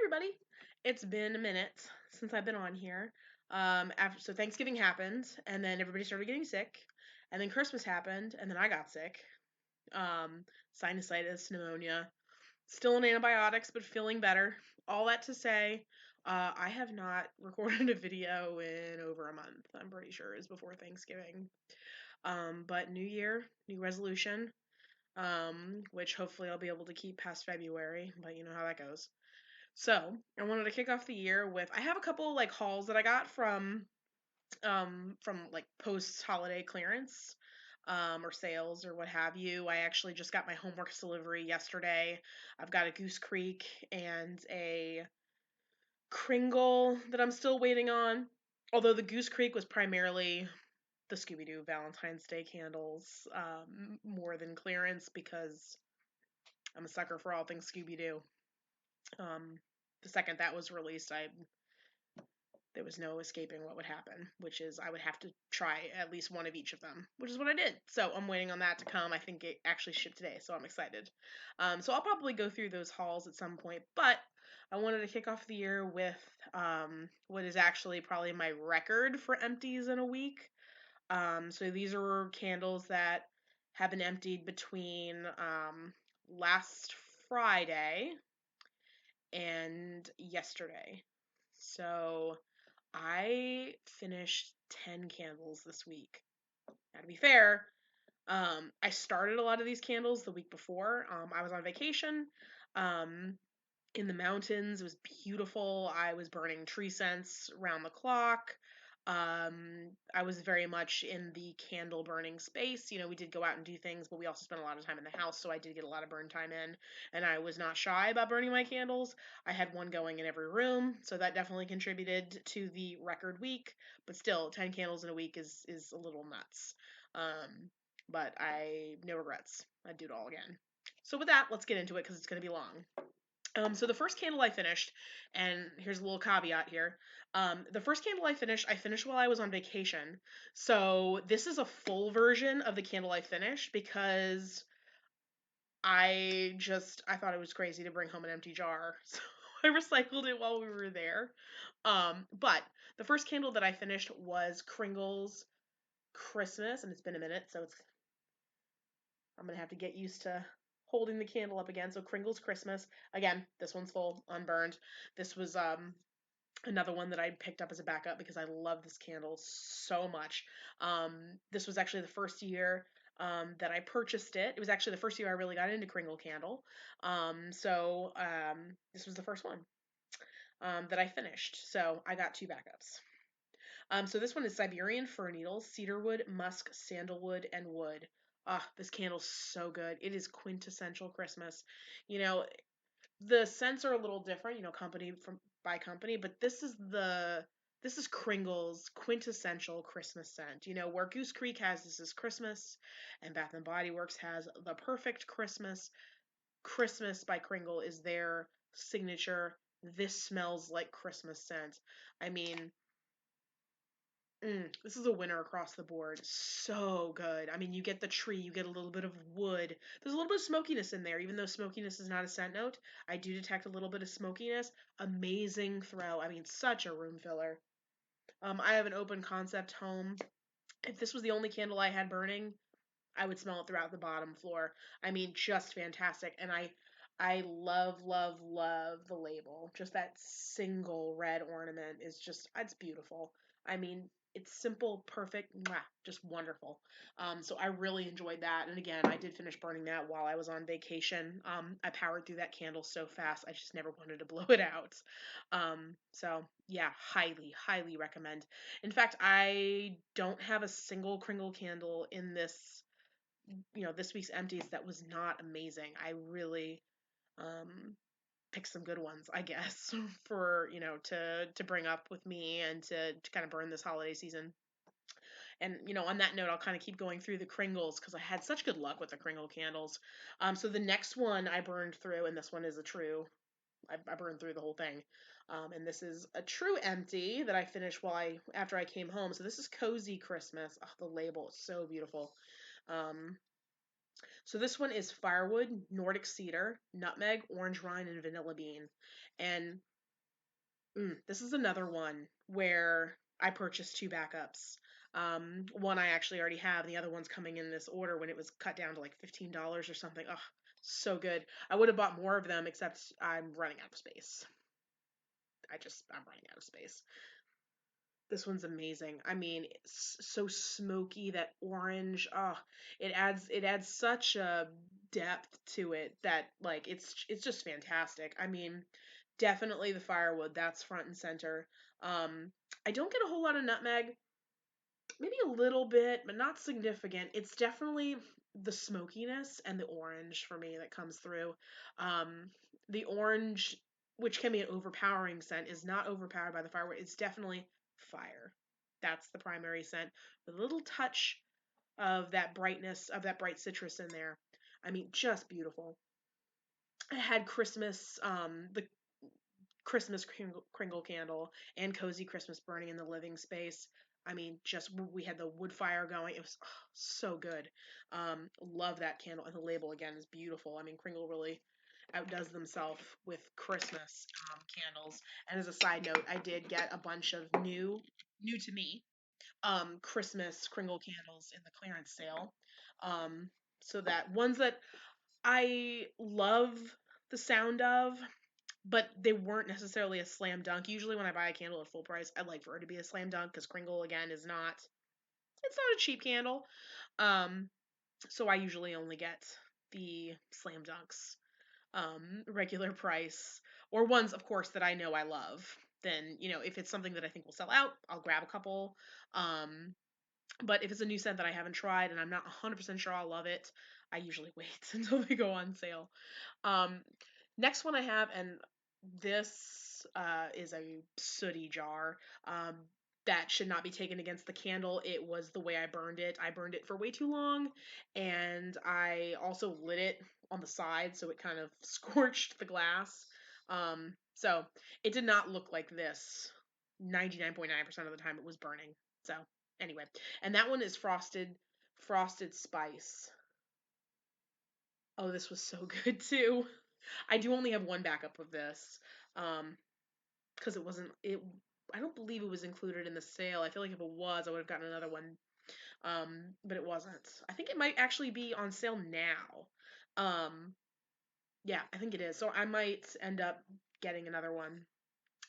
everybody. It's been a minute since I've been on here. So Thanksgiving happened, and then everybody started getting sick, and then Christmas happened, and then I got sick. Um, Sinusitis, pneumonia, still on antibiotics, but feeling better. All that to say, I have not recorded a video in over a month. I'm pretty sure is before Thanksgiving. But New Year, new resolution. Which hopefully I'll be able to keep past February, but you know how that goes. So I wanted to kick off the year with I have a couple like hauls that I got from like post holiday clearance or sales or what have you. I actually just got my Homeworx delivery yesterday. I've got a Goose Creek and a Kringle that I'm still waiting on. Although the Goose Creek was primarily the Scooby Doo Valentine's Day candles, more than clearance because I'm a sucker for all things Scooby Doo. Um, the second that was released, there was no escaping what would happen, which is I would have to try at least one of each of them, which is what I did. So I'm waiting on that to come. I think it actually shipped today, so I'm excited. So I'll probably go through those hauls at some point, but I wanted to kick off the year with what is actually probably my record for empties in a week. So these are candles that have been emptied between last Friday and yesterday. So I finished 10 candles this week. Now, to be fair, I started a lot of these candles the week before. I was on vacation in the mountains. It was beautiful. I was burning tree scents around the clock. I was very much in the candle burning space. You know, we did go out and do things, but we also spent a lot of time in the house, so I did get a lot of burn time in. And I was not shy about burning my candles. I had one going in every room, so that definitely contributed to the record week. But still, 10 candles in a week is a little nuts. But I no regrets. I'd do it all again. So with that, let's get into it because it's going to be long. So the first candle I finished, and here's a little caveat here. The first candle I finished while I was on vacation. So this is a full version of the candle I finished because I thought it was crazy to bring home an empty jar. So I recycled it while we were there. But the first candle that I finished was Kringle's Christmas, and it's been a minute, so I'm gonna have to get used to holding the candle up again. So Kringle's Christmas. Again, this one's full, unburned. This was another one that I picked up as a backup because I love this candle so much. This was actually the first year that I purchased it. It was actually the first year I really got into Kringle candle. This was the first one that I finished. So I got two backups. So this one is Siberian fir needles, cedarwood, musk, sandalwood, and wood. Ah, this candle's so good. It is quintessential Christmas. You know, the scents are a little different, company from by company, but this is Kringle's quintessential Christmas scent. Where Goose Creek has This Is Christmas and Bath and Body Works has The Perfect Christmas. Christmas by Kringle is their signature. This smells like Christmas scent. I mean, this is a winner across the board. So good. I mean, you get the tree, you get a little bit of wood. There's a little bit of smokiness in there, even though smokiness is not a scent note. I do detect a little bit of smokiness. Amazing throw. I mean, such a room filler. I have an open concept home. If this was the only candle I had burning, I would smell it throughout the bottom floor. I mean, just fantastic. And I love, love, love the label. Just that single red ornament is it's beautiful. I mean, it's simple, perfect, mwah, just wonderful. So I really enjoyed that. And again, I did finish burning that while I was on vacation. I powered through that candle so fast, I just never wanted to blow it out. So yeah, highly, highly recommend. In fact, I don't have a single Kringle candle in this week's empties that was not amazing. I really um picked some good ones, I guess, for to bring up with me and to kind of burn this holiday season. And on that note, I'll kind of keep going through the Kringles because I had such good luck with the Kringle candles. So the next one I burned through, and this one is a true. I burned through the whole thing, and this is a true empty that I finished after I came home. So this is Cozy Christmas. Oh, the label is so beautiful. Um, so this one is firewood, Nordic cedar, nutmeg, orange rind, and vanilla bean. And This is another one where I purchased two backups. One I actually already have, and the other one's coming in this order when it was cut down to like $15 or something. Oh, so good. I would have bought more of them, except I'm running out of space. I'm running out of space. This one's amazing. I mean, it's so smoky, that orange. Oh, it adds such a depth to it that like it's just fantastic. I mean, definitely the firewood, that's front and center. Um, I don't get a whole lot of nutmeg, maybe a little bit, but not significant. It's definitely the smokiness and the orange for me that comes through. Um, the orange, which can be an overpowering scent, is not overpowered by the firewood. It's definitely fire. That's the primary scent, with a little touch of that brightness, of that bright citrus in there. I mean, just beautiful. I had the Christmas Kringle candle and cozy Christmas burning in the living space. I mean, just we had the wood fire going. It was so good. Love that candle, and the label again is beautiful. I mean, Kringle really outdoes themselves with Christmas candles. And as a side note, I did get a bunch of new to me, Christmas Kringle candles in the clearance sale. Um, so that ones that I love the sound of, but they weren't necessarily a slam dunk. Usually when I buy a candle at full price, I'd like for it to be a slam dunk, because Kringle again is not, it's not a cheap candle. Um so I usually only get the slam dunks, regular price, or ones of course that I know I love. Then, if it's something that I think will sell out, I'll grab a couple. Um but if it's a new scent that I haven't tried and I'm not 100% sure I'll love it, I usually wait until they go on sale. Um, Next one I have, and this is a sooty jar. That should not be taken against the candle. It was the way I burned it. I burned it for way too long, and I also lit it on the side, so it kind of scorched the glass. So it did not look like this 99.9% of the time it was burning. So anyway, and that one is frosted spice. Oh, this was so good too. I do only have one backup of this, because it wasn't it. I don't believe it was included in the sale. I feel like if it was, I would have gotten another one. But it wasn't. I think it might actually be on sale now. Um, yeah, I think it is. So I might end up getting another one.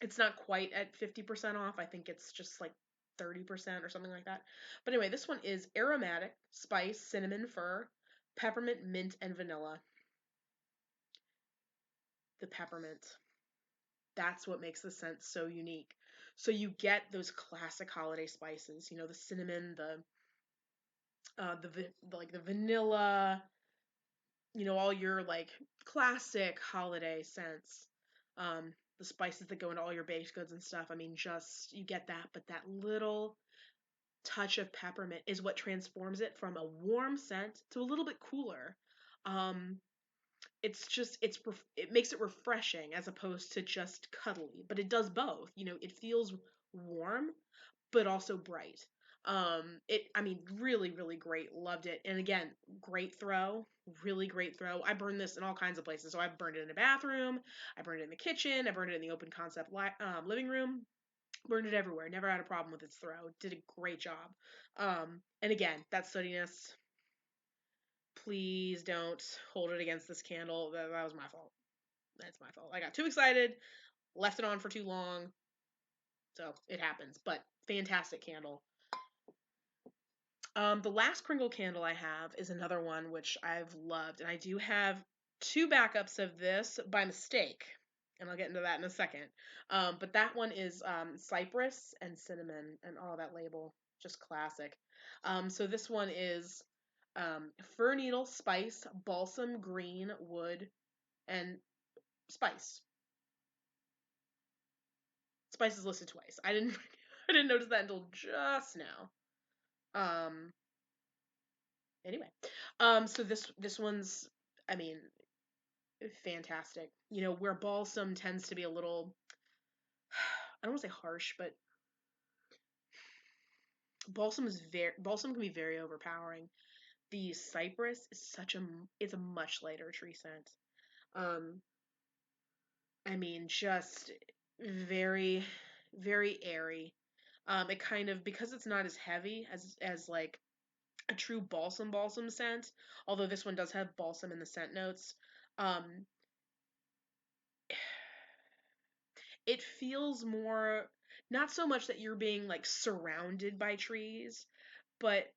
It's not quite at 50% off. I think it's just like 30% or something like that. But anyway, this one is aromatic, spice, cinnamon, fir, peppermint, mint, and vanilla. The peppermint. That's what makes the scent so unique. So you get those classic holiday spices, the cinnamon, like the vanilla, all your like classic holiday scents. The spices that go into all your baked goods and stuff. I mean, just you get that, but that little touch of peppermint is what transforms it from a warm scent to a little bit cooler. Um, it's just it makes it refreshing as opposed to just cuddly, but it does both. It feels warm but also bright. I mean, really, really great. Loved it. And again, great throw. Really great throw. I burned this in all kinds of places. So I burned it in a bathroom. I burned it in the kitchen. I burned it in the open concept living room. Burned it everywhere. Never had a problem with its throw. Did a great job. And again, that sturdiness. Please don't hold it against this candle. That was my fault. That's my fault. I got too excited, left it on for too long, so it happens. But fantastic candle. The last Kringle candle I have is another one which I've loved, and I do have two backups of this by mistake, and I'll get into that in a second. But that one is cypress and cinnamon, and all that label, just classic. So this one is fir needle, spice, balsam, green, wood, and spice. Spice is listed twice. I didn't I didn't notice that until just now. Um anyway. So this one's, I mean, fantastic. Where balsam tends to be a little, I don't want to say harsh, but balsam can be very overpowering. The cypress is it's a much lighter tree scent. Um I mean, just very, very airy. It kind of, because it's not as heavy as like a true balsam scent, although this one does have balsam in the scent notes. Um, it feels more, not so much that you're being like surrounded by trees, but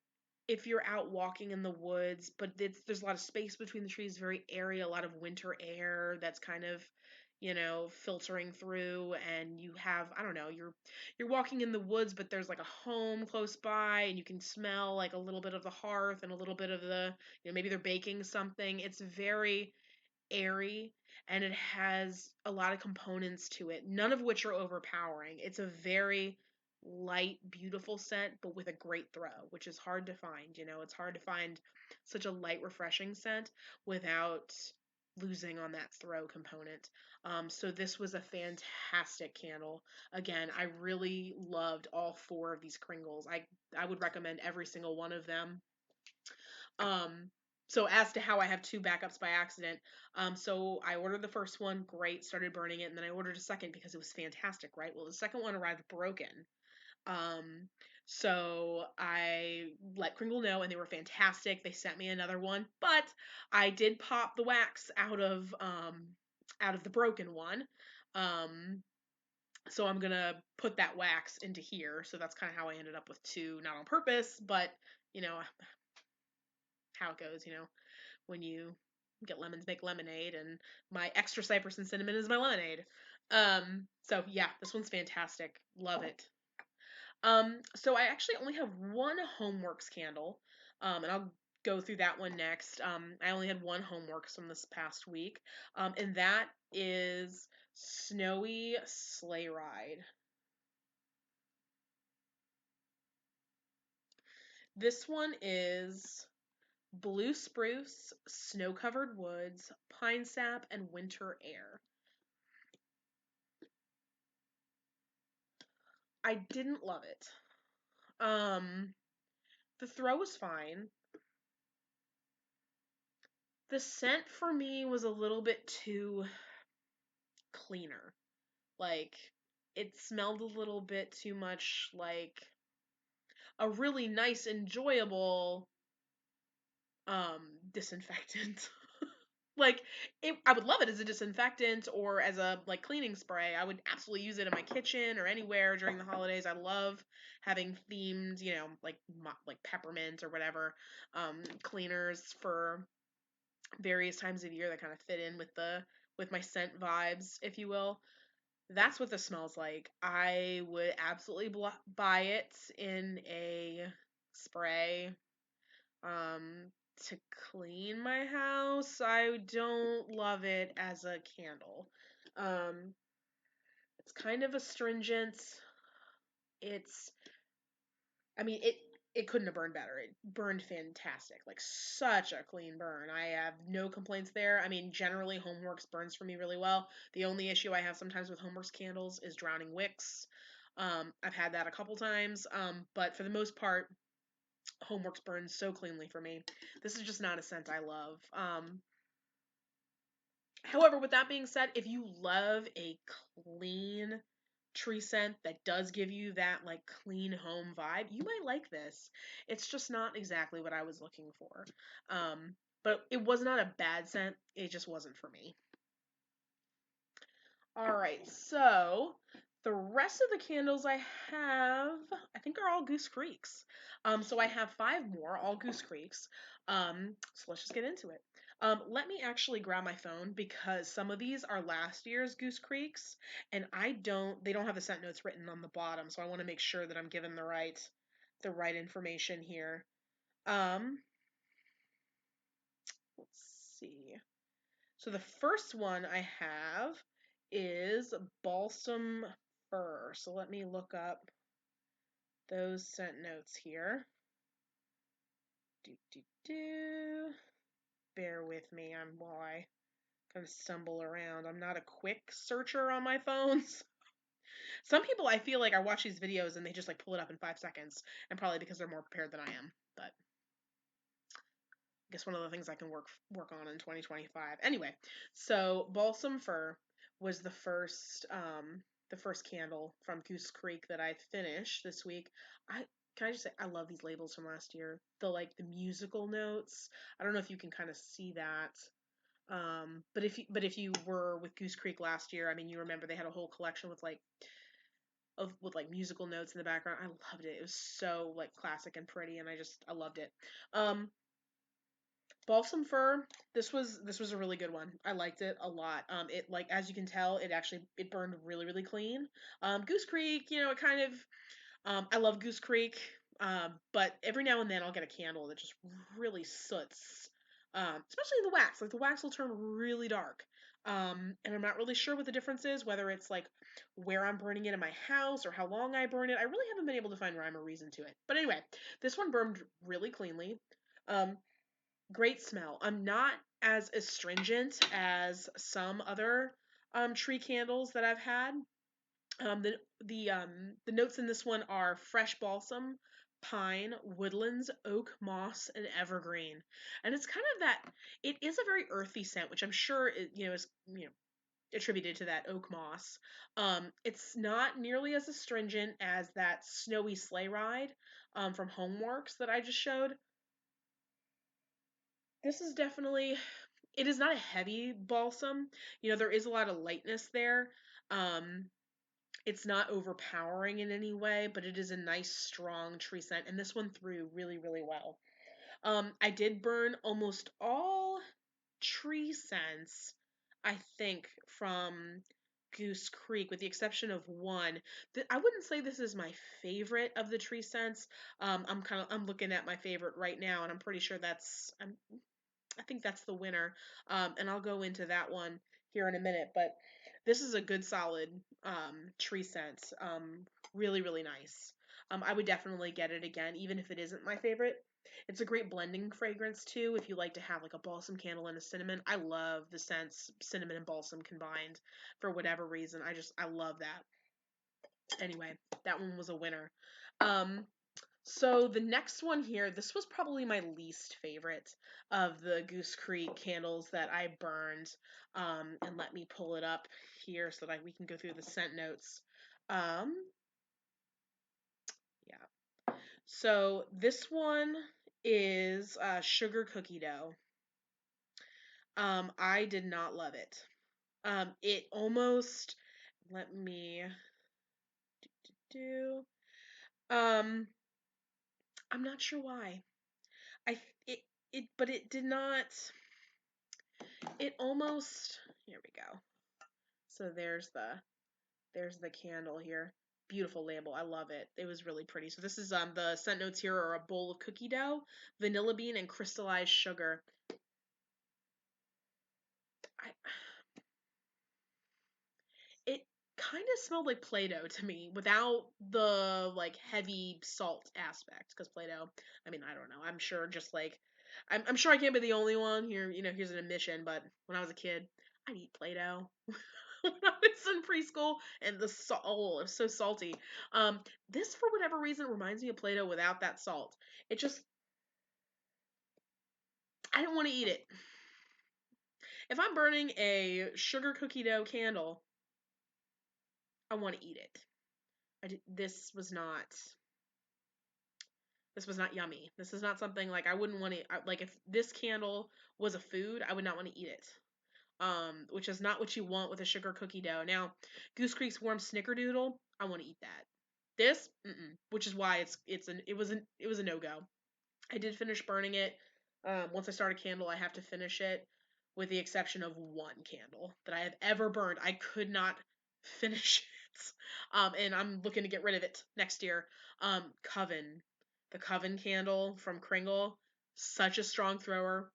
if you're out walking in the woods, but there's a lot of space between the trees, very airy, a lot of winter air that's kind of, filtering through, and you have, I don't know, you're walking in the woods, but there's like a home close by, and you can smell like a little bit of the hearth and a little bit of the, maybe they're baking something. It's very airy, and it has a lot of components to it, none of which are overpowering. It's a very light, beautiful scent, but with a great throw, which is hard to find. It's hard to find such a light, refreshing scent without losing on that throw component. So this was a fantastic candle. Again, I really loved all four of these Kringles. I would recommend every single one of them. um, so as to how I have two backups by accident, so I ordered the first one, great, started burning it, and then I ordered a second because it was fantastic, right? Well, the second one arrived broken. Um, so I let Kringle know, and they were fantastic. They sent me another one, but I did pop the wax out of the broken one. Um, so I'm gonna put that wax into here. So that's kind of how I ended up with two, not on purpose, but you know how it goes. When you get lemons, make lemonade, and my extra cypress and cinnamon is my lemonade. So yeah, this one's fantastic. Love it. So I actually only have one Homeworx candle, and I'll go through that one next. I only had one Homeworx from this past week, and that is Snowy Sleigh Ride. This one is blue spruce, snow-covered woods, pine sap, and winter air. I didn't love it. The throw was fine. The scent for me was a little bit too cleaner. Like, it smelled a little bit too much like a really nice, enjoyable disinfectant. Like, I would love it as a disinfectant or as a like cleaning spray. I would absolutely use it in my kitchen or anywhere during the holidays. I love having themed, like peppermint or whatever cleaners for various times of year that kind of fit in with my scent vibes, if you will. That's what this smells like. I would absolutely buy it in a spray um to clean my house. I don't love it as a candle. Um it's kind of astringent. It's I mean, it couldn't have burned better. It burned fantastic. Like such a clean burn. I have no complaints there. I mean, generally Homeworx burns for me really well. The only issue I have sometimes with Homeworx candles is drowning wicks. I've had that a couple times. But for the most part, Homeworx burns so cleanly for me. This is just not a scent I love. However, with that being said, if you love a clean tree scent that does give you that like clean home vibe, you might like this. It's just not exactly what I was looking for. But it was not a bad scent. It just wasn't for me. All right, so the rest of the candles I have, I think, are all Goose Creeks. So I have five more, all Goose Creeks. So let's just get into it. Let me actually grab my phone because some of these are last year's Goose Creeks, and they don't have the scent notes written on the bottom, so I want to make sure that I'm given the right information here. Let's see. So the first one I have is balsam fir. So let me look up those scent notes here. Do do do. Bear with me. While I kind of stumble around. I'm not a quick searcher on my phones. Some people, I feel like I watch these videos and they just like pull it up in 5 seconds, and probably because they're more prepared than I am. But I guess one of the things I can work on in 2025. Anyway, so balsam fir was the first. the first candle from Goose Creek that I finished this week. I can I just say I love these labels from last year. The musical notes. I don't know if you can kind of see that. But if you were with Goose Creek last year, I mean, you remember they had a whole collection with like musical notes in the background. I loved it. It was so like classic and pretty, and I loved it. Um, Balsam Fir. This was a really good one. I liked it a lot. It like as you can tell, it burned really clean. Goose Creek, it kind of I love Goose Creek, but every now and then I'll get a candle that just really soots, especially the wax. Like the wax will turn really dark, and I'm not really sure what the difference is, whether it's like where I'm burning it in my house or how long I burn it. I really haven't been able to find rhyme or reason to it. But anyway, this one burned really cleanly. Um, Great smell. I'm not as astringent as some other tree candles that I've had. The notes in this one are fresh balsam, pine, woodlands, oak, moss, and evergreen. And it's kind of that. It is a very earthy scent, which I'm sure is attributed to that oak moss. It's not nearly as astringent as that snowy sleigh ride from Homeworx that I just showed. This is definitely. It is not a heavy balsam. There is a lot of lightness there. Um, It's not overpowering in any way, but it is a nice, strong tree scent, and this one threw really well. I did burn almost all tree scents, I think, from Goose Creek, with the exception of one. I wouldn't say this is my favorite of the tree scents. I'm looking at my favorite right now, and I'm pretty sure I think that's the winner. And I'll go into that one here in a minute. But this is a good solid tree scent. Really nice. I would definitely get it again, even if it isn't my favorite. It's a great blending fragrance too. If you like to have like a balsam candle and a cinnamon, I love the scents cinnamon and balsam combined for whatever reason. I love that. Anyway, that one was a winner. Um, so the next one here, this was probably my least favorite of the Goose Creek candles that I burned. And let me pull it up here so that we can go through the scent notes. Um, yeah. So this one is sugar cookie dough. I did not love it. It almost, let me do. Um, I'm not sure why. I it but it did not. It almost, here we go. So there's the candle here. Beautiful label. I love it. It was really pretty. So this is the scent notes here are a bowl of cookie dough, vanilla bean, and crystallized sugar. I It kind of smelled like Play-Doh to me without the like heavy salt aspect. Because Play-Doh, I mean, I don't know. I'm sure just like I'm sure I can't be the only one here. Here's an admission, but when I was a kid, I'd eat Play-Doh. When I was in preschool, and the salt, oh, it was so salty. This for whatever reason reminds me of Play-Doh without that salt. It just, I don't want to eat it. If I'm burning a sugar cookie dough candle, I want to eat it. This was not yummy. This is not something like I wouldn't want to like if this candle was a food, I would not want to eat it. Which is not what you want with a sugar cookie dough. Now, Goose Creek's warm snickerdoodle, I want to eat that. This, which is why it was a no go. I did finish burning it. Once I start a candle, I have to finish it, with the exception of one candle that I have ever burned. I could not finish it, and I'm looking to get rid of it next year. Coven, the Coven candle from Kringle, such a strong thrower.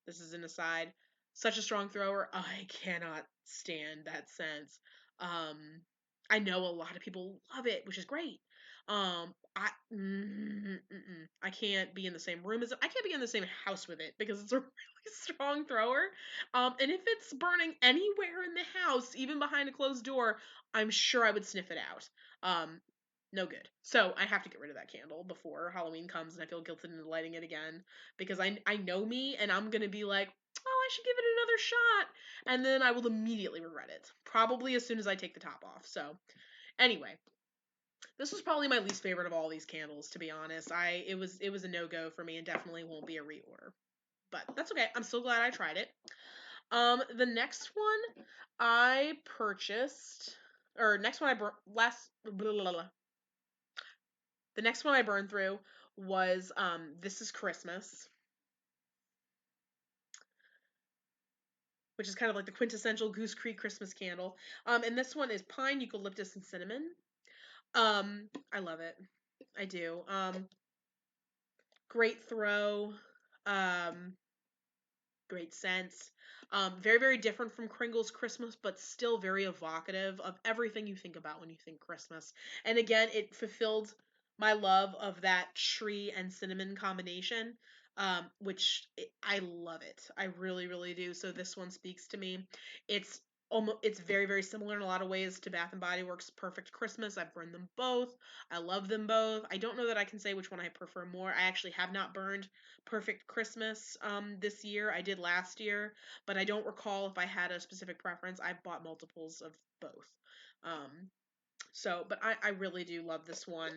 This is an aside. Such a strong thrower. I cannot stand that scent. Um, I know a lot of people love it, which is great. I can't be in the same room as it. I can't be in the same house with it because it's a really strong thrower. And if it's burning anywhere in the house, even behind a closed door, I'm sure I would sniff it out. No good. So I have to get rid of that candle before Halloween comes, and I feel guilty into lighting it again because I know me, and I'm gonna be like, oh, I should give it another shot. And then I will immediately regret it. Probably as soon as I take the top off. So, anyway, this was probably my least favorite of all these candles, to be honest. It was a no-go for me and definitely won't be a reorder. But that's okay. I'm still glad I tried it. The next one I purchased, or next one I blah, blah, blah. The next one I burned through was This Is Christmas, which is kind of like the quintessential Goose Creek Christmas candle. And this one is pine, eucalyptus, and cinnamon. I love it. I do. Great throw. Um, Great sense. Very, very different from Kringle's Christmas, but still very evocative of everything you think about when you think Christmas. And again, it fulfilled my love of that tree and cinnamon combination, I love it. I really, really do. So this one speaks to me. It's very, very similar in a lot of ways to Bath and Body Works Perfect Christmas. I've burned them both. I love them both. I don't know that I can say which one I prefer more. I actually have not burned Perfect Christmas this year. I did last year, but I don't recall if I had a specific preference. I've bought multiples of both. Um, but I really do love this one.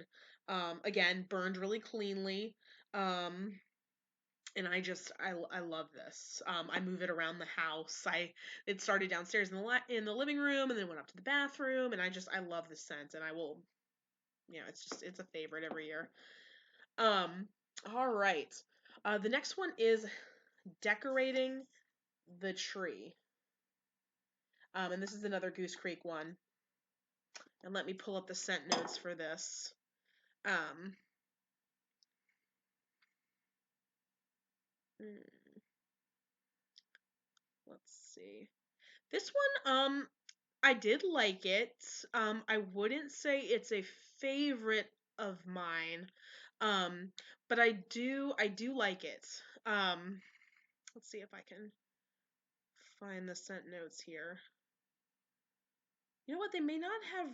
Again, burned really cleanly. Um, and I love this. I move it around the house. It started downstairs in the living room and then went up to the bathroom, and I love the scent, and I will, it's a favorite every year. Um, all right. The next one is decorating the tree. And this is another Goose Creek one. And let me pull up the scent notes for this. Um, let's see. This one, I did like it. I wouldn't say it's a favorite of mine. Um, but I do like it. Um, let's see if I can find the scent notes here. You know what? They may not have.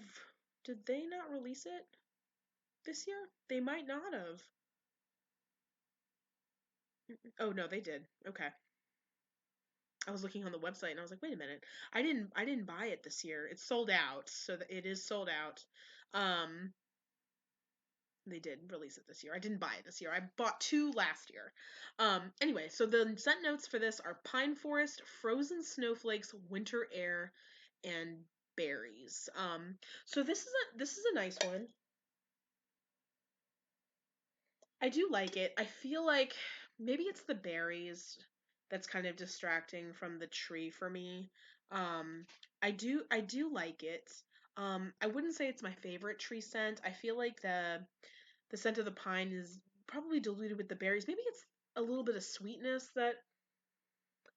Did they not release it this year? They might not have. Oh no, they did. Okay. I was looking on the website and I was like, wait a minute. I didn't buy it this year. It's sold out. So that it is sold out. Um they did release it this year. I didn't buy it this year. I bought two last year. Anyway, so the scent notes for this are pine forest, frozen snowflakes, winter air, and berries. So this is a nice one. I do like it. I feel like maybe it's the berries that's kind of distracting from the tree for me. Um, I do like it. I wouldn't say it's my favorite tree scent. I feel like the scent of the pine is probably diluted with the berries. Maybe it's a little bit of sweetness that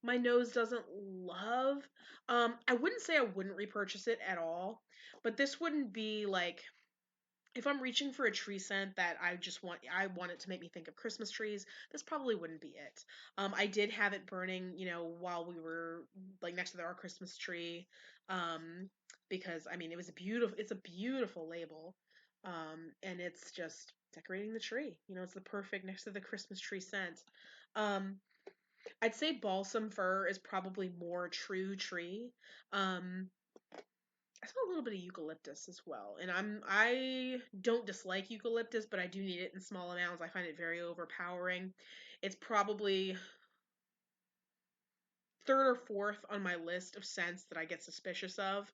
my nose doesn't love. I wouldn't say I wouldn't repurchase it at all, but this wouldn't be like if I'm reaching for a tree scent that I want it to make me think of Christmas trees, this probably wouldn't be it. I did have it burning, while we were like next to our Christmas tree, because I mean it's a beautiful label, and it's just decorating the tree. It's the perfect next to the Christmas tree scent. Um, I'd say balsam fir is probably more true tree. Um, I smell a little bit of eucalyptus as well, and I don't dislike eucalyptus, but I do need it in small amounts. I find it very overpowering. It's probably third or fourth on my list of scents that I get suspicious of.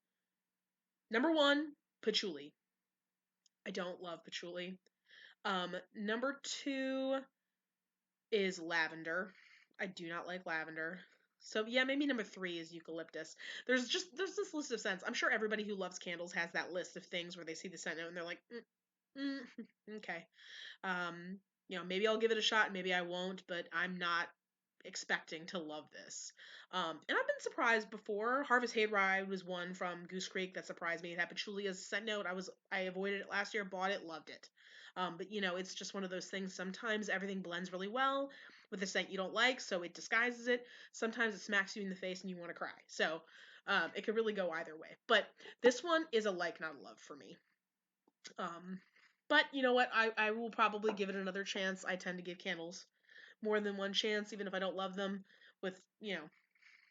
Number one, patchouli. I don't love patchouli. Number two is lavender. I do not like lavender. So yeah, maybe number three is eucalyptus. There's this list of scents. I'm sure everybody who loves candles has that list of things where they see the scent note and they're like, okay. Um, maybe I'll give it a shot, maybe I won't, but I'm not expecting to love this. And I've been surprised before. Harvest Hayride was one from Goose Creek that surprised me. It had patchouli as a scent note. I avoided it last year, bought it, loved it. But it's just one of those things. Sometimes everything blends really well with a scent you don't like, so it disguises it. Sometimes it smacks you in the face and you want to cry. So it could really go either way. But this one is a like, not a love for me. But you know what? I will probably give it another chance. I tend to give candles more than one chance, even if I don't love them. With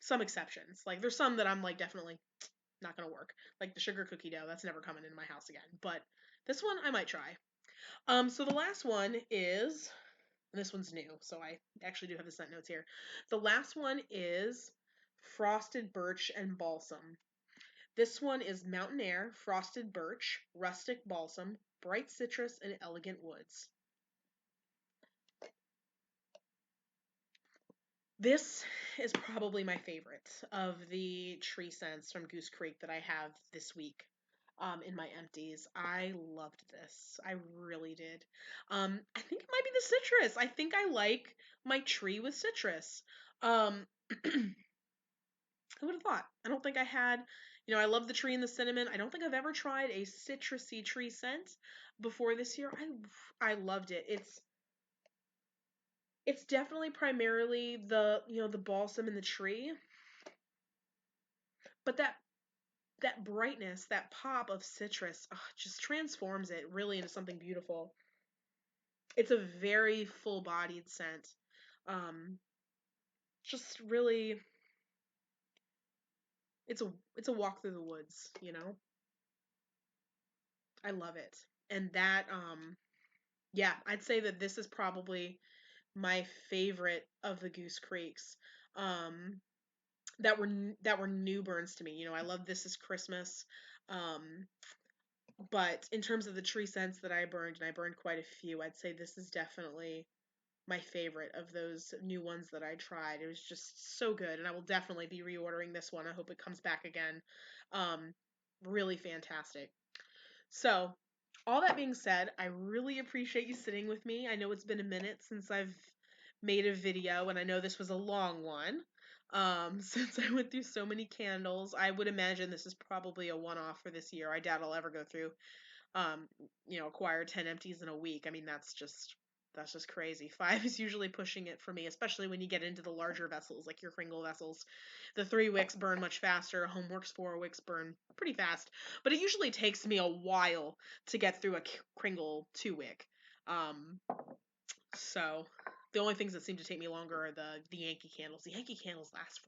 some exceptions. Like there's some that I'm like definitely not gonna work. Like the sugar cookie dough, that's never coming into my house again. But this one I might try. So the last one is, and this one's new, so I actually do have the scent notes here. The last one is frosted birch and balsam. This one is mountain air, frosted birch, rustic balsam, bright citrus, and elegant woods. This is probably my favorite of the tree scents from Goose Creek that I have this week in my empties. I loved this. I really did. I think it might be the citrus. I think I like my tree with citrus. Um, who would have thought? I don't think I had, I love the tree and the cinnamon. I don't think I've ever tried a citrusy tree scent before this year. I loved it. It's definitely primarily the balsam in the tree, but that brightness, that pop of citrus, just transforms it really into something beautiful. It's a very full-bodied scent. Um, just really, it's a walk through the woods. I love it. And that, yeah, I'd say that this is probably my favorite of the Goose Creeks. Um, that were new burns to me. I love This Is Christmas. Um, but in terms of the tree scents that I burned, and I burned quite a few, I'd say this is definitely my favorite of those new ones that I tried. It was just so good, and I will definitely be reordering this one. I hope it comes back again. Um, really fantastic. So, all that being said, I really appreciate you sitting with me. I know it's been a minute since I've made a video, and I know this was a long one. Since I went through so many candles, I would imagine this is probably a one-off for this year. I doubt I'll ever go through, acquire 10 empties in a week. I mean, that's just crazy. 5 is usually pushing it for me, especially when you get into the larger vessels, like your Kringle vessels. The 3 wicks burn much faster. Homeworx 4 wicks burn pretty fast, but it usually takes me a while to get through a Kringle 2 wick. Um, so the only things that seem to take me longer are the Yankee candles. The Yankee candles last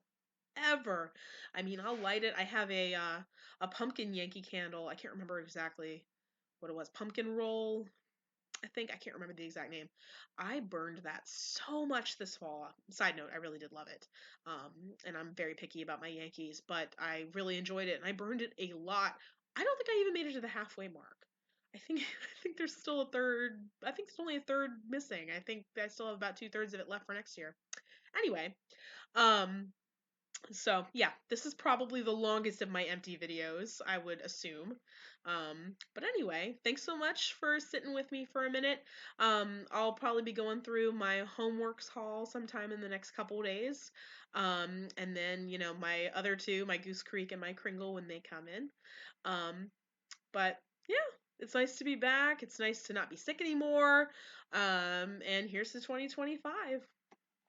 forever. I mean, I'll light it. I have a pumpkin Yankee candle. I can't remember exactly what it was. Pumpkin roll, I think. I can't remember the exact name. I burned that so much this fall. Side note, I really did love it. And I'm very picky about my Yankees, but I really enjoyed it and I burned it a lot. I don't think I even made it to the halfway mark. I think I think there's still a third. I think it's only a third missing. I think I still have about 2/3 of it left for next year. Anyway, um, so yeah, this is probably the longest of my empty videos, I would assume. But anyway, thanks so much for sitting with me for a minute. I'll probably be going through my Homeworx haul sometime in the next couple days. And then, my other two, my Goose Creek and my Kringle when they come in. But yeah, it's nice to be back. It's nice to not be sick anymore. And here's to 2025. Bye,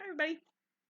everybody.